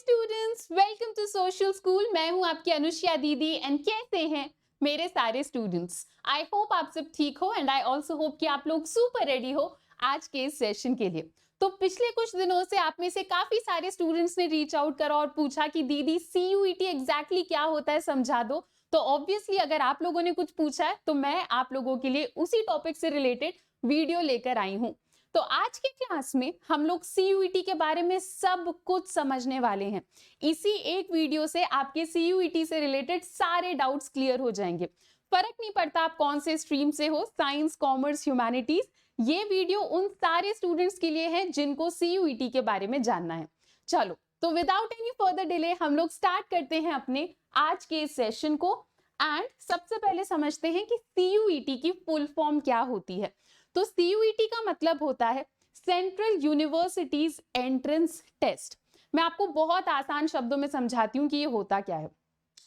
Students, welcome to social school. मैं हूं आपकी अनुष्या दीदी एंड कैसे हैं मेरे सारे स्टूडेंट्स। आई होप आप सब ठीक हो एंड आई ऑल्सो होप कि आप लोग सुपर रेडी हो आज के इस सेशन के लिए। तो पिछले कुछ दिनों से आप में से काफी सारे स्टूडेंट्स ने रीच आउट करा और पूछा कि दीदी सीयूईटी एग्जैक्टली क्या होता है, समझा दो। तो ऑब्वियसली अगर आप लोगों ने कुछ पूछा है तो मैं आप लोगों के लिए उसी टॉपिक से रिलेटेड वीडियो लेकर आई हूं। तो आज के क्लास में हम लोग सीयूईटी के बारे में सब कुछ समझने वाले हैं। इसी एक वीडियो से आपके सीयूईटी से रिलेटेड सारे डाउट्स क्लियर हो जाएंगे। फर्क नहीं पड़ता आप कौन से स्ट्रीम से हो, साइंस, कॉमर्स, ह्यूमैनिटीज। ये वीडियो उन सारे स्टूडेंट्स के लिए है जिनको सीयूईटी के बारे में जानना है। चलो तो विदाउट एनी फर्दर डिले हम लोग स्टार्ट करते हैं अपने आज के इस सेशन को। एंड सबसे पहले समझते हैं कि सीयूईटी की फुल फॉर्म क्या होती है। तो सीयूईटी का मतलब होता है सेंट्रल यूनिवर्सिटीज एंट्रेंस टेस्ट। मैं आपको बहुत आसान शब्दों में समझाती हूँ कि ये होता क्या है।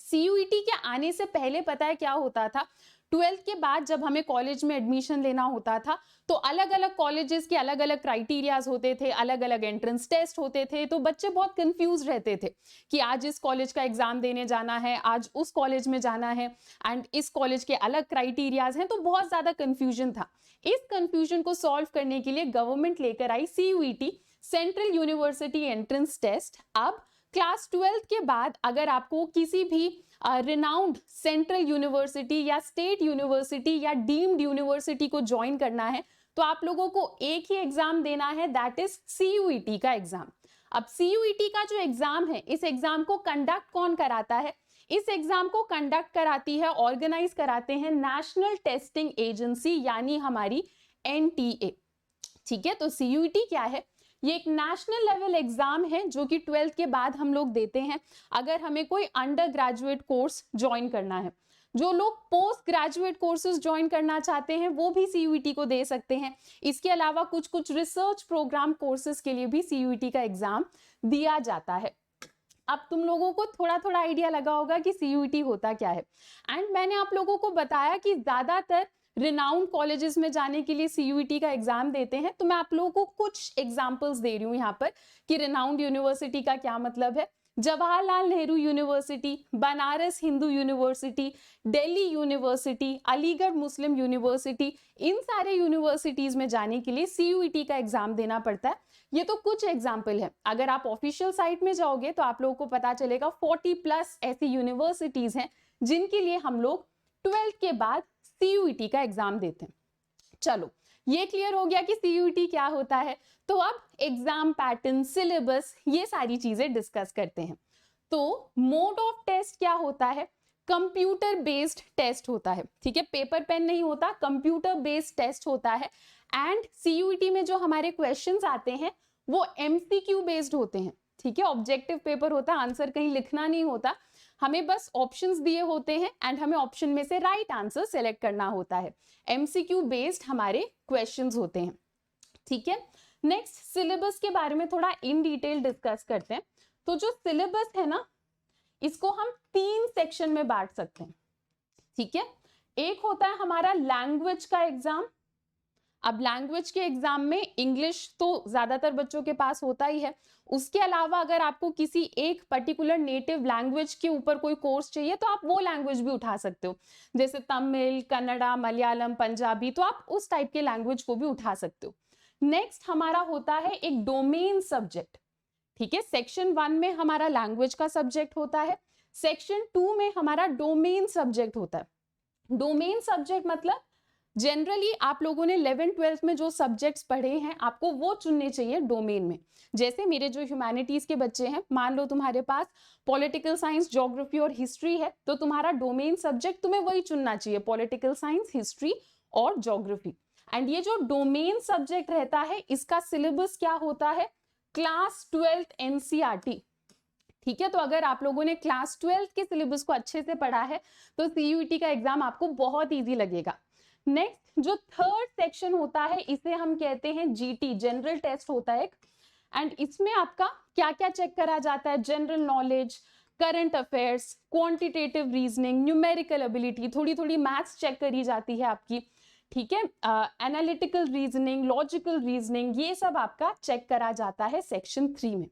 सीयूईटी के आने से पहले पता है क्या होता था, 12th के बाद जब हमें कॉलेज में एडमिशन लेना होता था तो अलग अलग कॉलेजेस के अलग अलग क्राइटेरियाज होते थे, अलग अलग एंट्रेंस टेस्ट होते थे। तो बच्चे बहुत कंफ्यूज रहते थे कि आज इस कॉलेज का एग्जाम देने जाना है, आज उस कॉलेज में जाना है एंड इस कॉलेज के अलग क्राइटेरियाज हैं। तो बहुत ज्यादा कंफ्यूजन था। इस कंफ्यूजन को सॉल्व करने के लिए गवर्नमेंट लेकर आई CUET, central university entrance test. अब क्लास 12th के बाद अगर आपको किसी भी रिनाउंड सेंट्रल यूनिवर्सिटी या स्टेट यूनिवर्सिटी या डीम्ड यूनिवर्सिटी को ज्वाइन करना है तो आप लोगों को एक ही एग्जाम देना है, दैट इज सीयूईटी का एग्जाम। अब सीयूईटी का जो एग्जाम है, इस एग्जाम को कंडक्ट कौन कराता है? इस एग्जाम को कंडक्ट कराती है, ऑर्गेनाइज कराते हैं नेशनल टेस्टिंग एजेंसी यानी हमारी एनटीए। ठीक है, तो सीयूईटी क्या है? ये एक नेशनल लेवल एग्जाम है जो कि 12th के बाद हम लोग देते हैं अगर हमें कोई अंडर ग्रेजुएट कोर्स ज्वाइन करना है। जो लोग पोस्ट ग्रेजुएट कोर्सेज ज्वाइन करना चाहते हैं वो भी सीयूईटी को दे सकते हैं। इसके अलावा कुछ कुछ रिसर्च प्रोग्राम कोर्सेज के लिए भी सीयूईटी का एग्जाम दिया जाता है। अब तुम लोगों को थोड़ा थोड़ा आइडिया लगा होगा कि सीयूईटी होता क्या है। एंड मैंने आप लोगों को बताया कि ज्यादातर रिनाउंड कॉलेजेस में जाने के लिए सीयूईटी का एग्जाम देते हैं। तो मैं आप लोगों को कुछ एग्जांपल्स दे रही हूँ यहाँ पर कि रिनाउंड यूनिवर्सिटी का क्या मतलब है। Jawaharlal Nehru university, Banaras Hindu university, Delhi university, Aligarh Muslim university, इन सारे यूनिवर्सिटीज में जाने के लिए सीयूईटी का एग्जाम देना पड़ता है। ये तो कुछ एग्जाम्पल है। अगर आप ऑफिशियल साइट में जाओगे तो आप लोगों को पता चलेगा 40+ ऐसी यूनिवर्सिटीज हैं जिनके लिए हम लोग 12th के बाद सीयूईटी का एग्जाम देते हैं। चलो ये क्लियर हो गया कि सीयूईटी क्या होता है। तो अब एग्जाम पैटर्न, सिलेबस, ये सारी चीजें डिस्कस करते हैं। तो मोड ऑफ टेस्ट क्या होता है? कंप्यूटर बेस्ड टेस्ट होता है। ठीक है, पेपर पेन नहीं होता, कंप्यूटर बेस्ड टेस्ट होता है। एंड सीयूईटी में जो हमारे क्वेश्चंस आते हैं वो एमसीक्यू बेस्ड होते हैं। ठीक है, ऑब्जेक्टिव पेपर होता है, आंसर कहीं लिखना नहीं होता, हमें बस ऑप्शंस दिए होते हैं एंड हमें ऑप्शन में से राइट आंसर सेलेक्ट करना होता है। एमसीक्यू बेस्ड हमारे क्वेश्चंस होते हैं। ठीक है, नेक्स्ट सिलेबस के बारे में थोड़ा इन डिटेल डिस्कस करते हैं। तो जो सिलेबस है ना, इसको हम 3 सेक्शन में बांट सकते हैं। ठीक है, एक होता है हमारा लैंग्वेज का एग्जाम। अब लैंग्वेज के एग्जाम में इंग्लिश तो ज्यादातर बच्चों के पास होता ही है। उसके अलावा अगर आपको किसी एक पर्टिकुलर नेटिव लैंग्वेज के ऊपर कोई कोर्स चाहिए तो आप वो लैंग्वेज भी उठा सकते हो, जैसे तमिल, कन्नड़ा, मलयालम, पंजाबी, तो आप उस टाइप के लैंग्वेज को भी उठा सकते हो। नेक्स्ट हमारा होता है एक डोमेन सब्जेक्ट। ठीक है, सेक्शन 1 में हमारा लैंग्वेज का सब्जेक्ट होता है, सेक्शन 2 में हमारा डोमेन सब्जेक्ट होता है। डोमेन सब्जेक्ट मतलब जनरली आप लोगों ने 11th-12th में जो सब्जेक्ट्स पढ़े हैं आपको वो चुनने चाहिए डोमेन में। जैसे मेरे जो ह्यूमैनिटीज के बच्चे हैं, मान लो तुम्हारे पास पॉलिटिकल साइंस, ज्योग्राफी और हिस्ट्री है, तो तुम्हारा डोमेन सब्जेक्ट तुम्हें वही चुनना चाहिए, पॉलिटिकल साइंस, हिस्ट्री और ज्योग्राफी। एंड ये जो डोमेन सब्जेक्ट रहता है इसका सिलेबस क्या होता है? Class 12th NCERT. ठीक है, तो अगर आप लोगों ने क्लास 12th के सिलेबस को अच्छे से पढ़ा है तो सीयूईटी का एग्जाम आपको बहुत ईजी लगेगा। नेक्स्ट जो थर्ड सेक्शन होता है इसे हम कहते हैं जीटी, जनरल टेस्ट होता है एक। एंड इसमें आपका क्या क्या चेक करा जाता है? General knowledge, current affairs, quantitative reasoning, numerical ability, थोड़ी थोड़ी मैथ्स चेक करी जाती है आपकी। ठीक है, एनालिटिकल रीजनिंग, लॉजिकल रीजनिंग, ये सब आपका चेक करा जाता है सेक्शन 3 में।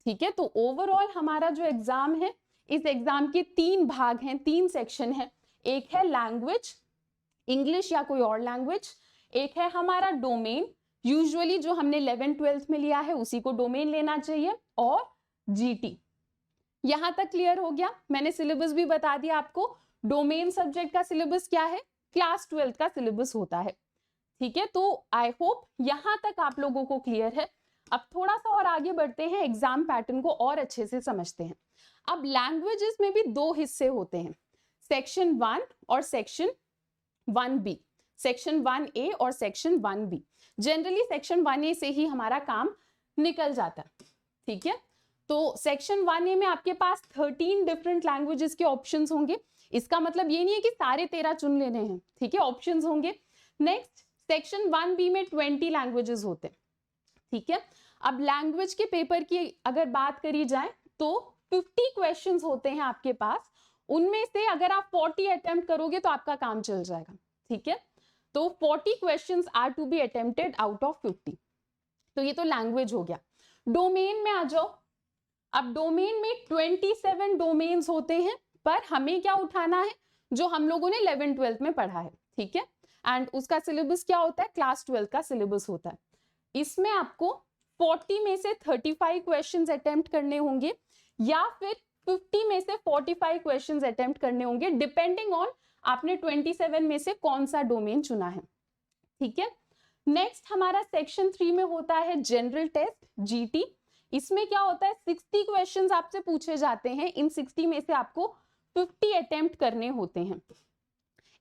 ठीक है। तो ओवरऑल हमारा जो एग्जाम है, इस एग्जाम के 3 भाग हैं, 3 सेक्शन है। एक है लैंग्वेज, इंग्लिश या कोई और लैंग्वेज, एक है हमारा डोमेन, यूजुअली जो हमने 11th-12th में लिया है उसी को डोमेन लेना चाहिए, और जीटी। यहां तक क्लियर हो गया? मैंने सिलेबस भी बता दिया आपको। डोमेन सब्जेक्ट का सिलेबस क्या है? क्लास 12th का सिलेबस होता है। ठीक है, तो आई होप यहां तक आप लोगों को क्लियर है। अब थोड़ा सा और आगे बढ़ते हैं, एग्जाम पैटर्न को और अच्छे से समझते हैं। अब लैंग्वेजेस में भी 2 हिस्से होते हैं, सेक्शन 1 और सेक्शन 1B, सेक्शन 1A और section 1B। Generally section 1A से ही हमारा काम निकल जाता है। ठीक है, तो सेक्शन 1A में आपके पास 13 डिफरेंट लैंग्वेजेस के ऑप्शंस होंगे। इसका मतलब ये नहीं है कि सारे 13 चुन लेने हैं, ठीक है, ऑप्शंस होंगे। नेक्स्ट सेक्शन 1B में 20 लैंग्वेजेस होते हैं। ठीक है, अब लैंग्वेज के पेपर की अगर बात करी जाए तो 50 क्वेश्चंस होते हैं आपके पास। उनमें से अगर आप 40 अटेम्प्ट करोगे तो आपका काम चल जाएगा। ठीक है, तो 40 questions are to be attempted out of 50। तो ये तो लैंग्वेज हो गया। डोमेन में आ जाओ। अब डोमेन में 27 डोमेन्स होते हैं, पर हमें क्या उठाना है? जो हम लोगों ने 11th-12th में पढ़ा है। ठीक है, एंड उसका सिलेबस क्या होता है? क्लास 12 का सिलेबस होता है। इसमें आपको 40 में से 35 क्वेश्चंस अटेम्प्ट करने होंगे, या फिर 50 में से 45 क्वेश्चंस अटेम्प्ट करने होंगे, डिपेंडिंग ऑन आपने 27 में से कौन सा डोमेन चुना है। ठीक है, नेक्स्ट हमारा सेक्शन 3 में होता है जनरल टेस्ट, जीटी। इसमें क्या होता है? 60 क्वेश्चंस आपसे पूछे जाते हैं। इन 60 में से आपको 50 अटेम्प्ट करने होते हैं।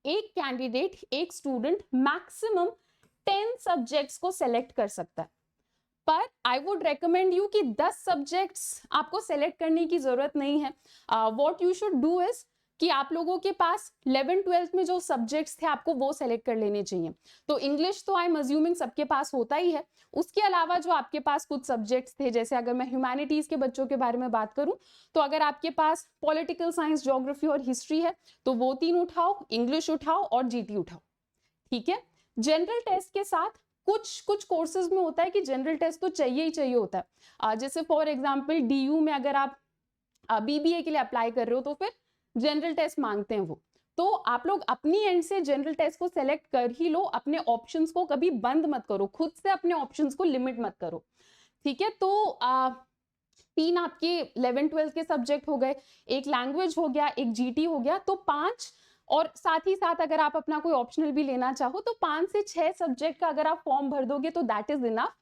एक कैंडिडेट, एक स्टूडेंट मैक्सिमम 10 सब्जेक्ट्स को सेलेक्ट कर सकता है, पर आई वुड रेकमेंड यू कि 10 सब्जेक्ट्स आपको सेलेक्ट करने की जरूरत नहीं है। What you should do is कि आप लोगों के पास 11th-12th में जो सब्जेक्ट्स थे आपको वो सेलेक्ट कर लेने चाहिए। तो इंग्लिश तो आई एम अज्यूमिंग सबके पास होता ही है। उसके अलावा जो आपके पास कुछ सब्जेक्ट्स थे, जैसे अगर मैं ह्यूमैनिटीज के बच्चों के बारे में बात करूं, तो अगर आपके पास पॉलिटिकल साइंस, ज्योग्राफी और हिस्ट्री है तो वो 3 उठाओ, इंग्लिश उठाओ और जीटी उठाओ। ठीक है, जनरल टेस्ट के साथ कुछ कोर्सेज में होता है कि जनरल टेस्ट तो चाहिए ही चाहिए होता है। जैसे फॉर एग्जांपल डीयू में अगर आप बीबीए के लिए अप्लाई कर रहे हो तो फिर जनरल टेस्ट मांगते हैं वो। तो आप लोग अपनी एंड से जनरल टेस्ट को सेलेक्ट कर ही लो। अपने ऑप्शंस को कभी बंद मत करो, खुद से अपने ऑप्शंस को लिमिट मत करो। ठीक है, तो 3 आपके 11th-12th के सब्जेक्ट हो गए, एक लैंग्वेज हो गया, एक जीटी हो गया, तो 5, और साथ ही साथ अगर आप अपना कोई ऑप्शनल भी लेना चाहो तो 5 से 6 सब्जेक्ट का अगर आप फॉर्म भर दोगे तो दैट इज इनफ।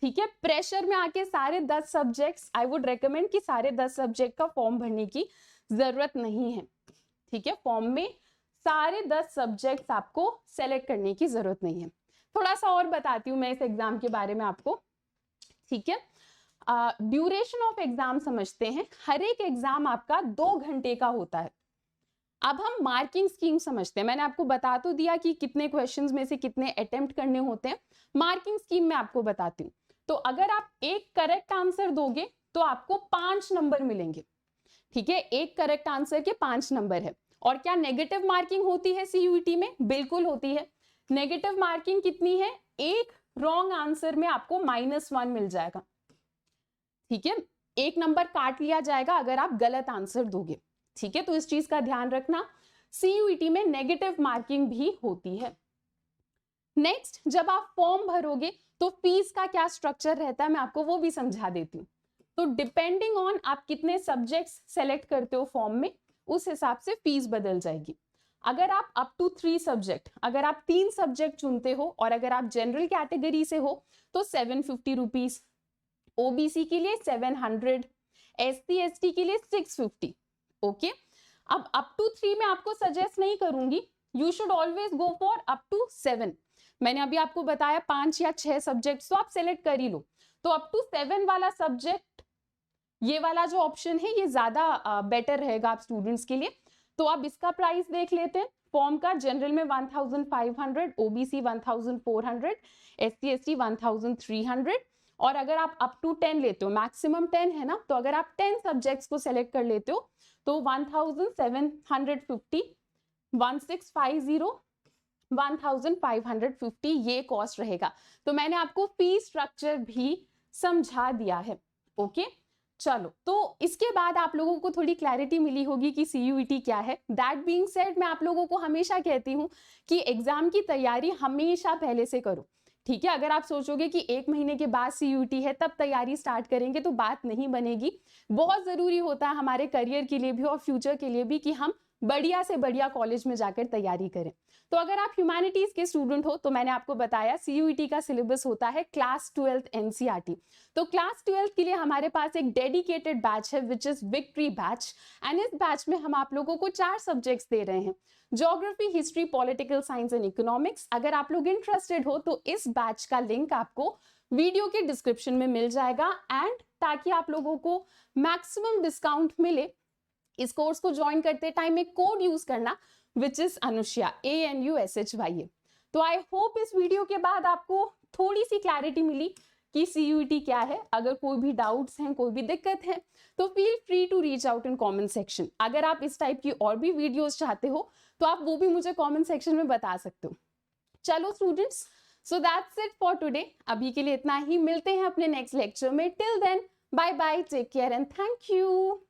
ठीक है, प्रेशर में आके सारे 10 सब्जेक्ट्स, आई वुड रेकमेंड कि सारे 10 सब्जेक्ट का फॉर्म भरने की जरूरत नहीं है। ठीक है, फॉर्म में सारे 10 सब्जेक्ट्स आपको सेलेक्ट करने की जरूरत नहीं है। थोड़ा सा और बताती हूँ मैं इस एग्जाम के बारे में आपको। ठीक है, ड्यूरेशन ऑफ एग्जाम समझते हैं। हर एक एग्जाम आपका 2 घंटे का होता है। अब हम मार्किंग स्कीम समझते हैं। मैंने आपको बता तो दिया कि कितने क्वेश्चंस में से कितने अटेम्प्ट करने होते हैं। मार्किंग स्कीम में आपको बताती हूँ। तो अगर आप एक करेक्ट आंसर दोगे तो आपको 5 नंबर मिलेंगे। ठीक है, एक करेक्ट आंसर के 5 नंबर है। और क्या नेगेटिव मार्किंग होती है सीयूईटी में? बिल्कुल होती है। नेगेटिव मार्किंग कितनी है? एक रॉन्ग आंसर में आपको -1 मिल जाएगा। ठीक है, एक नंबर काट लिया जाएगा अगर आप गलत आंसर दोगे। ठीक है, तो इस चीज का ध्यान रखना। सीयूईटी में नेगेटिव मार्किंग भी होती है। नेक्स्ट, जब आप फॉर्म भरोगे तो फीस का क्या स्ट्रक्चर रहता है मैं आपको वो भी समझा देती हूँ। तो डिपेंडिंग ऑन आप कितने सब्जेक्ट्स सेलेक्ट करते हो फॉर्म में, उस हिसाब से फीस बदल जाएगी। अगर आप अप टू 3 सब्जेक्ट, अगर आप 3 सब्जेक्ट चुनते हो और अगर आप जनरल कैटेगरी से हो तो 750 रुपीज, ओबीसी के लिए 700, एससी एसटी के लिए 650। ओके, अब अप टू 3 में आपको सजेस्ट नहीं करूंगी, you should always go for up to 7। मैंने अभी आपको बताया 5 या 6 सब्जेक्ट तो आप सेलेक्ट कर ही लो। तो अप टू 7 वाला सब्जेक्ट, ये वाला जो ऑप्शन है ये ज्यादा बेटर रहेगा आप स्टूडेंट्स के लिए। तो आप इसका प्राइस देख लेते हैं। फॉर्म का जनरल में 1500, ओबीसी 1400, एससी एसटी 1300, और अगर आप अप टू 10 लेते हो, मैक्सिमम 10 है ना, तो अगर आप 10 सब्जेक्ट्स को सेलेक्ट कर लेते हो तो 1750, 1650, 1550 ये कॉस्ट रहेगा। तो मैंने आपको फी स्ट्रक्चर भी समझा दिया है। ओके, चलो, तो इसके बाद आप लोगों को थोड़ी क्लैरिटी मिली होगी कि CUET क्या है। दैट बीइंग सेड, मैं आप लोगों को हमेशा कहती हूँ कि एग्जाम की तैयारी हमेशा पहले से करो, ठीक है। अगर आप सोचोगे कि 1 महीने के बाद CUET है तब तैयारी स्टार्ट करेंगे तो बात नहीं बनेगी। बहुत जरूरी होता है हमारे करियर के लिए भी और फ्यूचर के लिए भी कि हम बढ़िया से बढ़िया कॉलेज में जाकर तैयारी करें। तो अगर आप ह्यूमैनिटीज के स्टूडेंट हो तो मैंने आपको बताया CUET का सिलेबस होता है क्लास 12th NCERT। तो क्लास 12th के लिए हमारे पास एक डेडिकेटेड बैच है which is victory batch, and इस बैच में हम आप लोगों को 4 सब्जेक्ट्स दे रहे हैं, geography, history, political science and economics. अगर आप लोग इंटरेस्टेड हो तो इस बैच का लिंक आपको वीडियो के डिस्क्रिप्शन में मिल जाएगा, एंड ताकि आप लोगों को मैक्सिमम डिस्काउंट मिले, इस कोर्स को ज्वाइन करते टाइम एक कोड यूज करना विच इज अनुष्या, ANUSHYA। तो आई होप इस वीडियो के बाद आपको थोड़ी सी क्लैरिटी मिली कि CUET क्या है। अगर कोई भी डाउट्स हैं, कोई भी दिक्कत है, तो feel free to reach out in comment section. अगर आप इस टाइप की और भी वीडियोस चाहते हो तो आप वो भी मुझे कमेंट सेक्शन में बता सकते हो। चलो students, so that's it for today. अभी के लिए इतना ही, मिलते हैं अपने नेक्स्ट लेक्चर में। Till then, bye bye, take care and thank you.